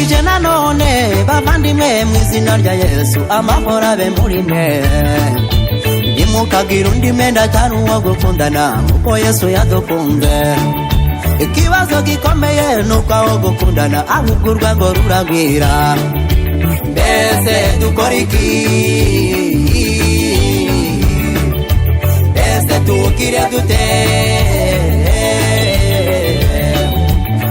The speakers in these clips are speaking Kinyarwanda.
ndabaramukije nanone bavandimwe mu izina rya Yesu amahoro abe muri mwe nimukagira undi mwenda atari uwo gukundana kuko Yesu yadukunze ikibazo gikomeye nuko aho gukundana ahubwo urwango ruragwira mbese dukora iki mbese tugire dute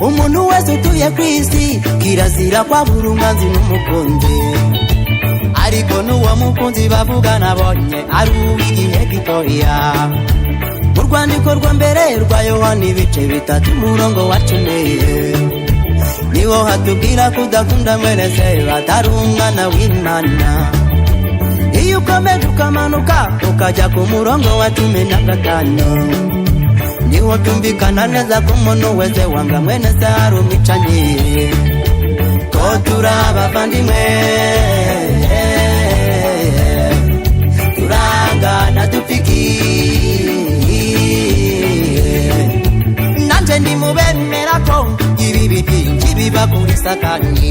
umuntu wese utuye ku isi kirazira kwa buri umwanzi n'umukunzi ariko n'uwo mukunzi bavuga nabonye ari uw'igihe gitoya mu rwandiko rwa mbere rwa Yohana ibice 3 umurongo wa 10 niho hatubwira kudakunda mwene se atari umwana w'Imana iyo ukomeje ukamanuka ukajya ku murongo wa 15 niho tumvikana neza ko umuntu wese wanga mwene se ari umwicanyi ko turabavandimwe turangana dupiki nanje ndimubemera ko ibi biti biba kuri Satani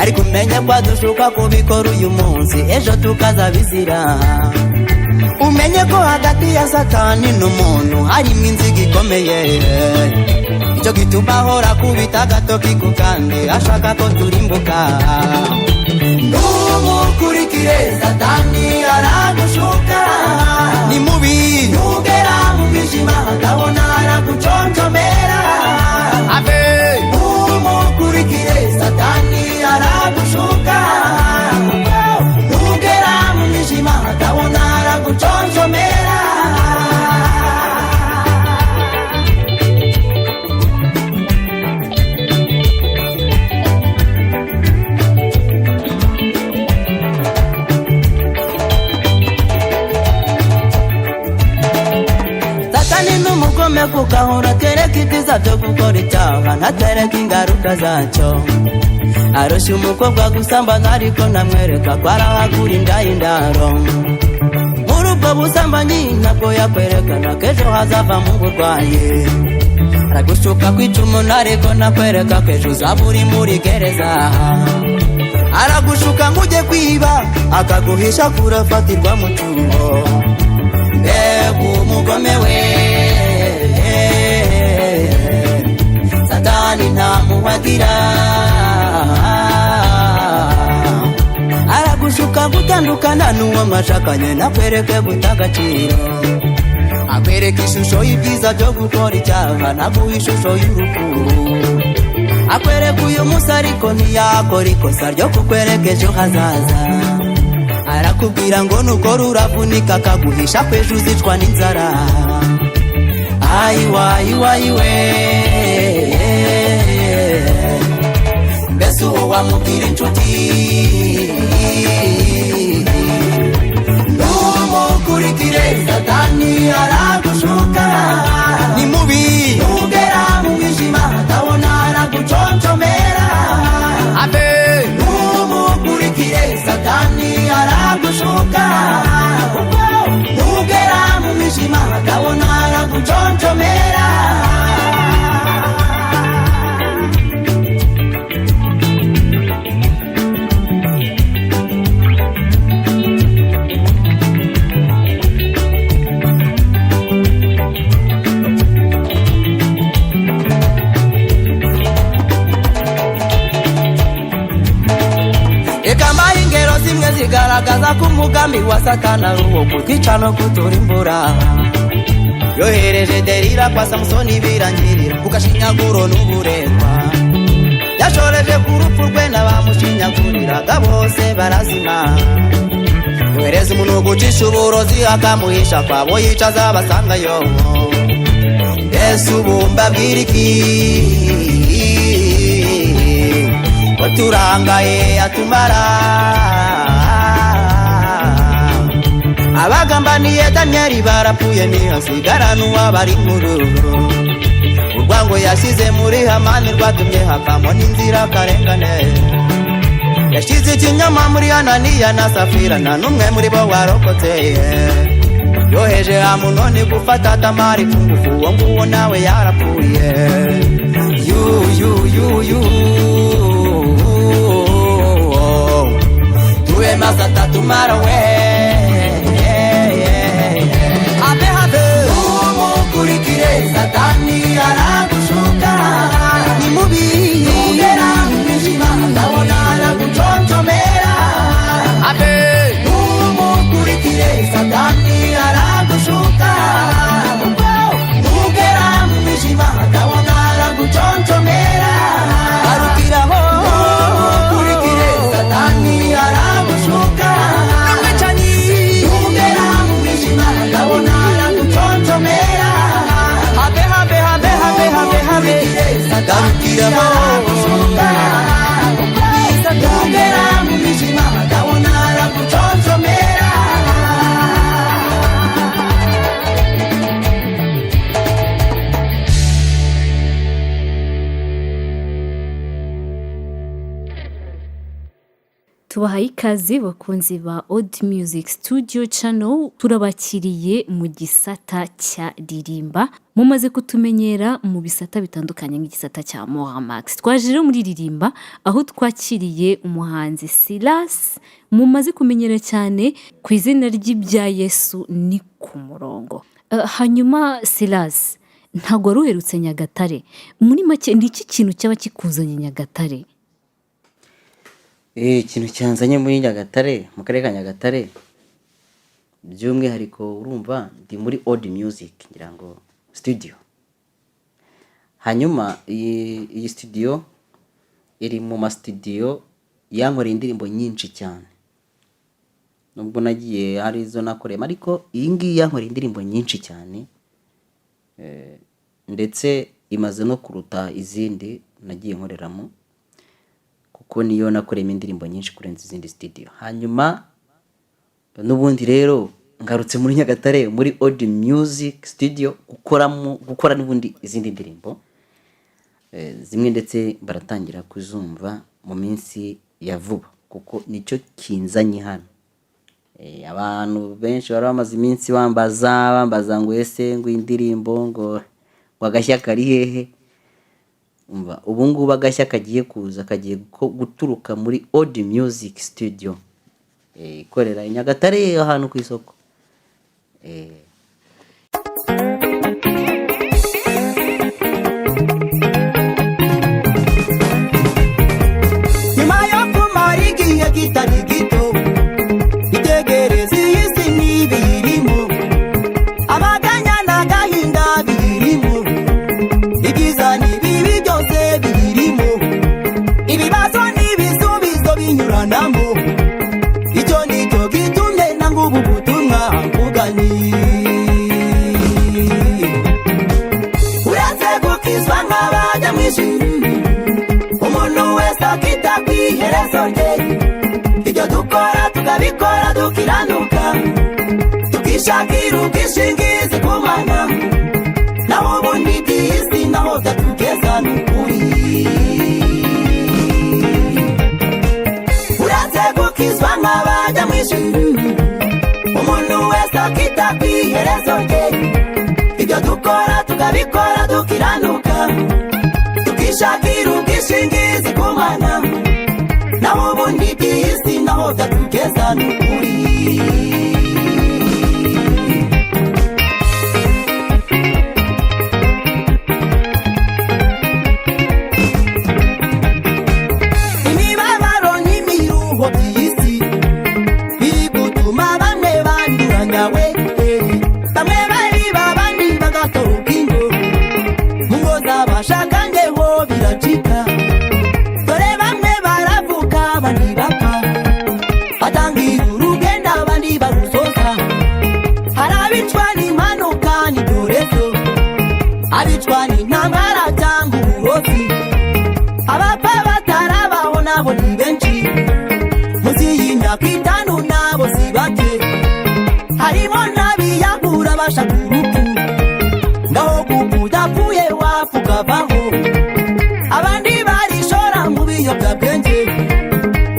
ariko umenye ko dushuka kubikora uyu munsi ejo tukazabizira umenye ko hagati ya Satani n'umuntu harimo inziga ikomeye icyo gituma ahora kubita agatoki ku kandi ashaka ko turimbuka numukurikire Satani aragushuka ni mubi ntugera mu mwijima akabona araguconjomera abe numukurikire Satani aragushuka ntugera mu mwijima akabona araguconjomera kukahora tereka ibyiza byo gukora icyaha ntatereka ingaruka zacyo arusha umukobwa gusambana ariko namwereka ko arahagura indahindaro muri ubwo busambanyi ntabwo yakwerekana ko ejo hazavamo uburwayi aragushuka kwica umuntu ariko nakwereka ko ejo uzaba uri muri gereza aragushuka ngo ujye kwiba akaguhisha kurafatirwa mu cyuho mbega umugome we Satani ntamuhagira aragushuka gutandukana n'uwo mwashakanye nakwereke gutagaciro akwereka ishusho y'ibyiza byo gukora icyaha naguha ishusho y'urupfu akwereka uyu munsi ariko ntiyakora ikosa ryo kukwereka ejo hazaza arakubwira ngo nukora uravunika akaguhisha ko ejo uzicwa n'inzara ayiwe mbese uwo wamubwira inshuti numukurikire Satani aragushuka ni mubi ntugera mu mwijima atabona araguconjomera abe numukurikire Satani aragushuka ntugera mu mwijima atabona araguconjomera zigaragaza ko umugambi wa Satani ari uwo kutwica no kuturimbura yohereje Delila kwa Samusoni birangirira kugashinyaguro n'uburetwa yashoreje ku rupfu rwe n'abamushinyaguriraga bose barazima yohereza umuntu gucisha uburozi akamuhisha kwabo yicaza basangayo mbese ubumba bw'iriki ko turangaye atumara abagambaniye Danieli barapfuye ntihasigara n'uwabari mururo urwango yashyize muri Hamani rwatumye hakamo n'inzira karengane yashyize ikinyoma muri Ananiya na Safira nta n'umwe muri bo warokotse yoheje Amunoni gufata Tamari ku ngufu uwo nguwo nawe yarapfuye you masata tumara we habe habe umukurikire satani aragushuka ni mubi ugera mwijima ndabona araguconjomera habe umukurikire satani aragushuka ugera mwijima ndabona araguconjomera arukiraho umukurikire satani aragushuka namwecani ugera mwijima ndabona araguconjomera habe habe habe habe habe habe garukiraho ugera mwijima ndabona araguconjomera tubahaye ikaze bakunzi ba Odd Music Studio Channel. Turabakiriye mu gisata cya ririmba. Mumaze kutumenyera mu bisata bitandukanye nk'igisata cya Mohamax. Twaje rero muri ririmba aho twakiriye umuhanzi Silas. Mumaze kumenyera cyane ku izina ry'ibya Yesu ni ku murongo. Hanyuma Silas, ntago waruherutse Nyagatare. Muri make ni iki kintu cyaba kikuzanye Nyagatare? Ikintu cyanzanye muri Nyagatare, mu karere ka Nyagatare, by'umwihariko urumva ndi muri Odd Music ngira ngo studio. Hanyuma iyi studio iri mu ma studio yankora indirimbo nyinshi cyane. Nubwo nagiye hari izo nakoreye ariko iyi ngiyi yankora indirimbo nyinshi cyane. Ndetse imaze no kuruta izindi nagiye nkoreramo. Kuko niyo nakoreye indirimbo nyinshi kurenza izindi studio. Hanyuma n'ubundi rero ngarutse muri Nyagatare muri Odd Music Studio gukora n'ubundi izindi ndirimbo zimwe ndetse baratangira kuzumva mu minsi ya vuba kuko nicyo kinzanye hano. Abantu benshi bari bamaze iminsi bambaza ngo ese ngo indirimbo ngo agashya kari hehe. Ubu ngubu agashya kagiye kuza kagiye guturuka muri Odd Music Studio ikorera Nyagatare ahantu ku isoko. Nyuma yo kumara igihe kitari gito itegereze iyi si n'ibiyirimo amaganya n'agahinda biyirimo ibyiza n'ibibi byose biyirimo ibibazo n'ibisubizo binyuranamo icyo nicyo gitumye nanga ubu butumwa mvuga nti uretse gukizwa nk'abajya mu ijuru umuntu wese akita ku iherezo rye ibyo dukora tukabikora dukiranuka tukishakira ubwishingizi ku Mana naho ubundi by'isi naho byatugeza n'ukuri uretse gukizwa nk'abajya mu ijuru umuntu wese akita ku iherezo rye ibyo dukora tukabikora dukiranuka tukishakira ubwishingizi ku Mana naho ubundi by'isi naho byatugeza n'ukuri. Imibabaro n'imiruho by'isi biri gutuma bamwe banduranya we bamwe bariba abandi bagatoroka ingo mu ngo z'abashakanyeho biracika dore bamwe baravuka abandi bapfa batangira urugendo abandi barusoza hari abicwa n'impanuka n'ibyorezo abicwa n'intambara cyangwa uburozi abapfa batarabaho nabo ni benshi munsi y'imyaka 5 nabo si bake harimo n'abiyahura bashaka urupfu ngaho kuko udapfuye wapfa ukavaho abandi barishora mu biyobyabwenge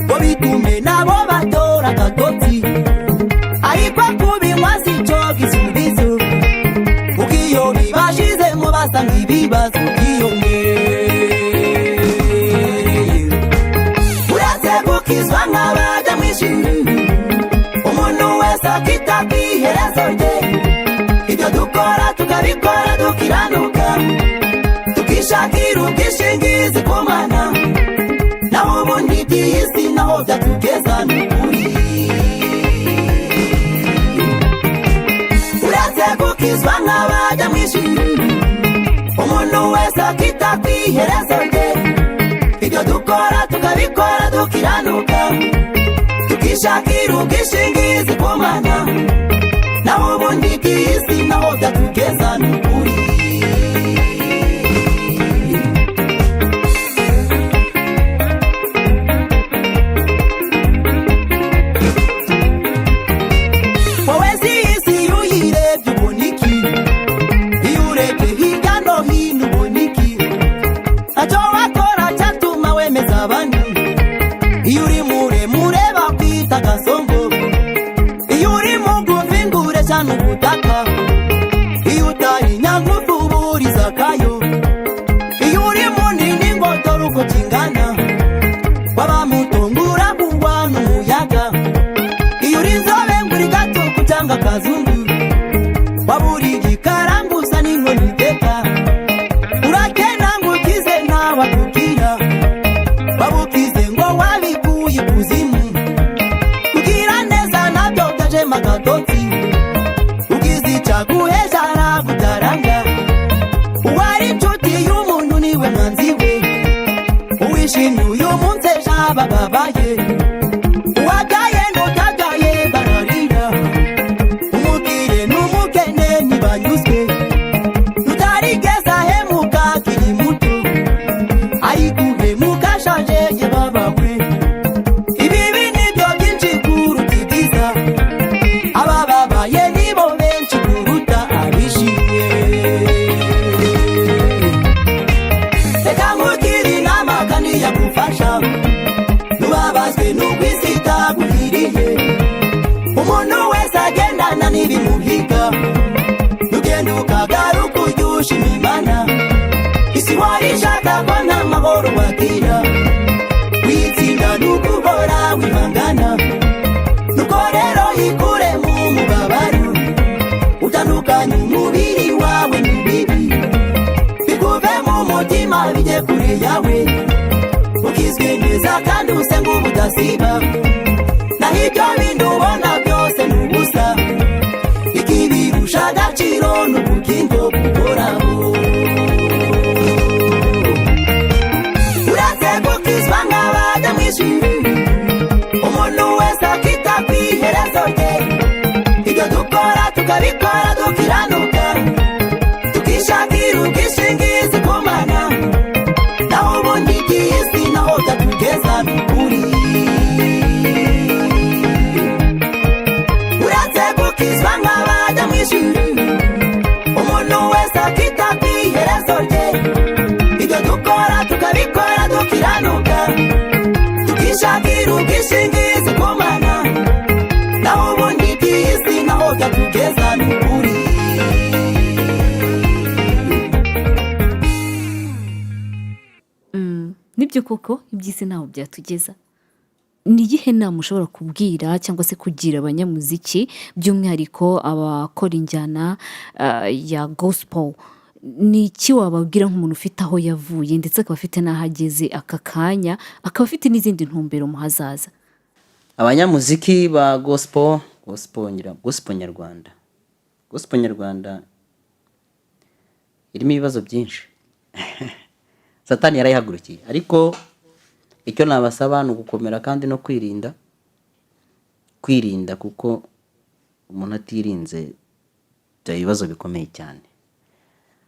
ngo bitume nabo batora agatotsi ariko kubinywa si cyo gisubizo kuko iyo bibashizemo basanga ibibazo byiyongereye uretse gukizwa nk'abajya mu ijuru tukishakira kwiherezo rye ibyo dukora tukabikora dukiranuka tukishakira ubwishingizi ku Mana naho ubundi by'isi naho byatugeza n'ukuri uretse gukizwa nk'abajya mu ijuru umuntu wese akita kwiherezo rye ibyo dukora tukabikora dukiranuka tukishakira ubwishingizi ku Mana naho ubundi by'isi naho byatugeza n'ukuri wowe si isi uyirebye ubona iki iyo urebye hirya no hino ubona iki ntacyo wakora cyatuma wemeza abandi iyo uri muremure bakwita gasongo iyo uri mugufi ngure cyane ubutaka iyo utari nyangufu uburiza kayo iyo uri munini ngo dore uko kingana waba mutungura kuwa n'umuyaga iyo uri inzobe nguri gatuku cyangwa kazungu waba uri igikaranguza n'inkoni iteka urakena ngo ukize ntabakubwira waba ukize ngo wabikuye ikuzimu kugira neza nabyo byajemo agatotsi ugize icyaguhesha aragutaranga uwari inshuti y'umuntu niwe mwanzi we uwishimye uyu munsi ejo bababaye uwagaye n'utagaye bararira umubwire n'umukene ntibanyuzwe utarigeze ahemuka akiri muto ayiguhemuka ashaje ye babawe ibibi nibyo byinshi kuruta ibyiza abababaye nibo benshi kuruta abishimye reka nkugire inama kandi yagufasha ntubabazwe n'ubw'isi itagwiriye umuntu wese agendana n'ibimuhiga ugenda ukagaruka ujya ushima Imana isi wari ishaka ko nta mahoro wagira witsinda n'uguhora wihangana nuko rero yikure mu mubabaro utandukanye umubiri wawe n'ibibi bikuve mu mutima bijye kure yawe ukizwe neza kandi usenga ubudasiba naho ibyo bindi ubona byose ni ubusa ikibirusha agaciro n'ubugingo buhoraho uretse gukizwa nk'abajya mu ijuru umuntu wese akita kwiherezo rye ibyo dukora tukabikora dukiranuka tukishakira ubwishingizi ku Mana naho ubundi by'isi naho byatugeza n'ukuri uretse gukizwa nk'abajya mu ijuru umuntu wese akita kwiherezo rye ibyo dukora tukabikora dukiranuka tukishakira ubwishingizi ku Mana naho ubundi by'isi naho byatugeza n'ukuri nibyo koko iby'isi ntaho byatugeza. Ni iyihe nama ushobora kubwira cyangwa se kugira abanyamuziki by'umwihariko abakora injyana ya gospel? Ni iki wababwira nk'umuntu ufite aho yavuye ndetse akaba afite n'aho ageze aka kanya, akaba afite n'izindi ntumbero mu hazaza? abanyamuziki ba gospel nyarwanda irimo ibibazo byinshi Satani yarayihagurukiye, ariko icyo nabasaba ni ugukomera kandi no kwirinda kuko umuntu atirinze bya ibibazo bikomeye cyane.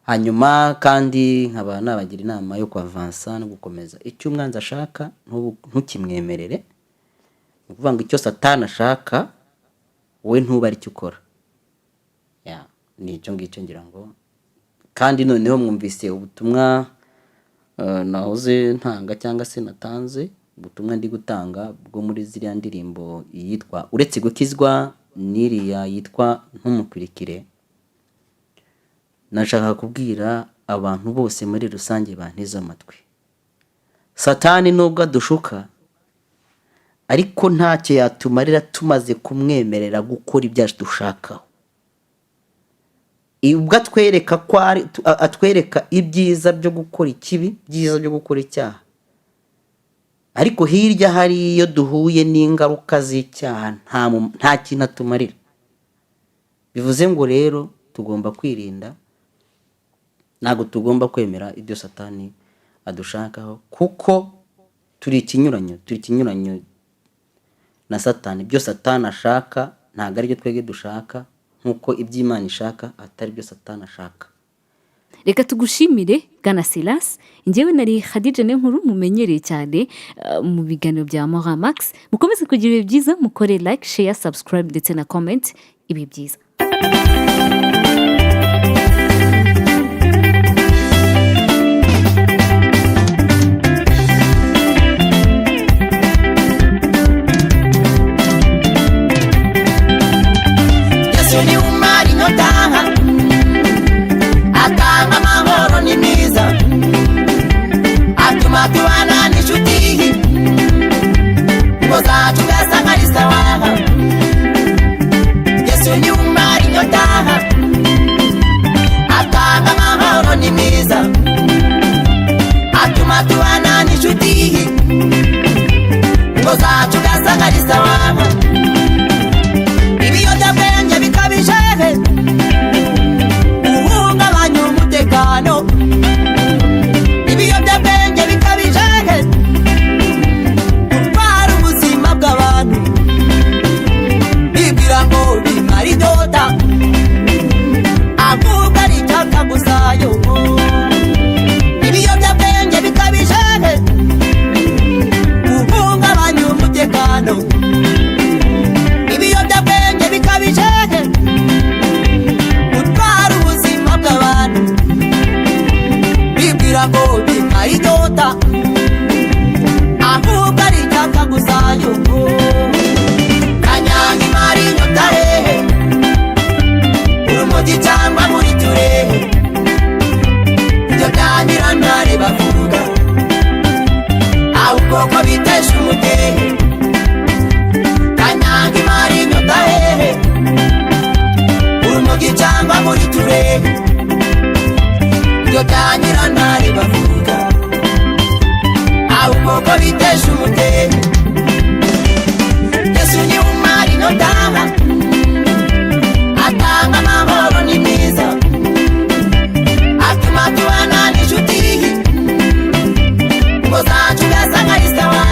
Hanyuma kandi nkaba nabagira inama yo kwavansa no gukomeza icyo umwanzi ashaka ntukimwemerere. Ni ukuvuga ngo icyo Satani ashaka wowe ntuba ari cyo ukora. Ni icyo ngicyo ngira ngo. Kandi noneho mwumvise ubutumwa nahoze ntanga cyangwa se natanze, ubutumwa ndi gutanga bwo muri ziriya ndirimbo yitwa uretse gukizwa n'iriya yitwa ntumukurikire. Nashaka kubwira abantu bose muri rusange banteze amatwi, Satani nubwo adushuka ariko ntacyo yatumarira tumaze kumwemerera gukora ibyacu dushakaho. Ubwo atwereka ibyiza byo gukora ikibi, byiza byo gukora icyaha, ariko hirya hari iyo duhuye n'ingaruka z'icyaha nta kintu atumarira. Bivuze ngo rero tugomba kwirinda, ntabwo tugomba kwemera ibyo Satani adushakaho, kuko turi ikinyuranyo na Satani. Ibyo Satani ashaka ntabwo ari byo twebwe dushaka, nk'uko iby'Imana ishaka atari byo Satani ashaka. Reka tugushimire Bwana Silas. Njyewe nari Khadija Niyonkuru, mumenyereye cyane mu biganiro bya Mora Max. Mukomeze kugira ibihe byiza, mukore like, share, subscribe ndetse na comment. Ibihe byiza. Yesu ni umari nyotaha, atanga amahoro n'imiza, atuma tubana n'inshuti, ngo zacu gasa nk'ari sawa. Yesu ni umari nyotaha, atanga amahoro n'imiza, atuma tubana n'inshuti, ngo zacu gasa nk'ari sawa. Ibiyobyabwenge bikabije guhungabanya umutekano, ibiyobyabwenge bikabije gutwara ubuzima bw'abantu, bibwira ngo bimara inyota, ahubwo ari icyaka gusayo. Ibiyobyabwenge bikabije guhungabanya umutekano, ibiyobyabwenge bikabije gutwara ubuzima bw'abantu, bibwira ngo bimara inyota, ahubwo ari icyaka gusayo. Kanyanga imara inyota hehe, urumogi cyangwa muri turehe, ibyo bya nyirantare bavuga, ahubwo ko bitesha umudehe. Kanyanga imara inyota hehe, urumogi cyangwa muri turehe, ibyo bya nyirantare bavuga, ahubwo ko bitesha umudehe. Yesu ni umari inyota, atanga amahoro n'imiza, atuma tubana n'inshuti, ngo zacu gasa nk'ari sawa.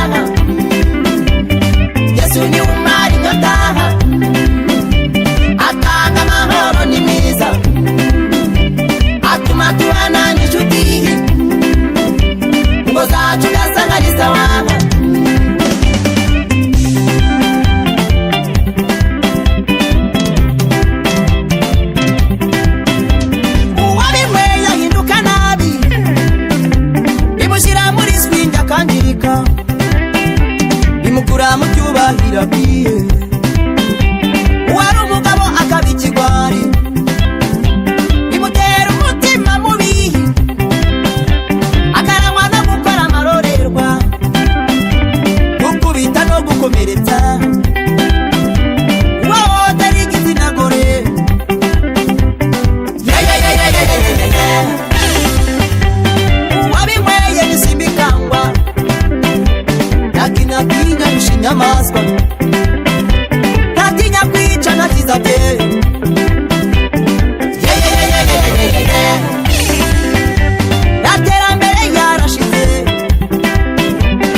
Yesu ni umari inyota, atanga amahoro n'imiza, atuma tubana n'inshuti, ngo zacu gasa nk'ari sawa. Uwabinyweye ahinduka nabi, bimushyira muri swingi akangirika, bimukura mu cyubahiro akwiye. Uwari umugabo akaba ikigwari, bimutera umutima mubi, akarangwa no gukora amarorerwa, gukubita no gukomeretsa, uwahohotera igitsina gore. Uwabinyweye bisimbikangwa, ntakinatinya gusha inyamaswa, ntatinya kwica ntakiza bye. Naterambere yarashize,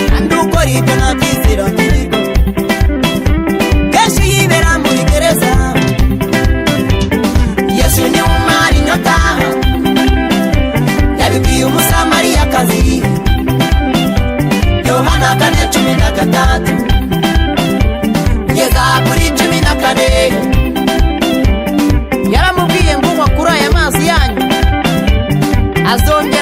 kandi ukora ibyo ntabyizera kiriho, kenshi yibera muri gereza. Yesu ni umari inyota, yabibwiye umusamariyakazi, Yohana 4:13 kugeza kuri 14. Yaramubwiye ngo unywa kuri aya mazi yanyu azongera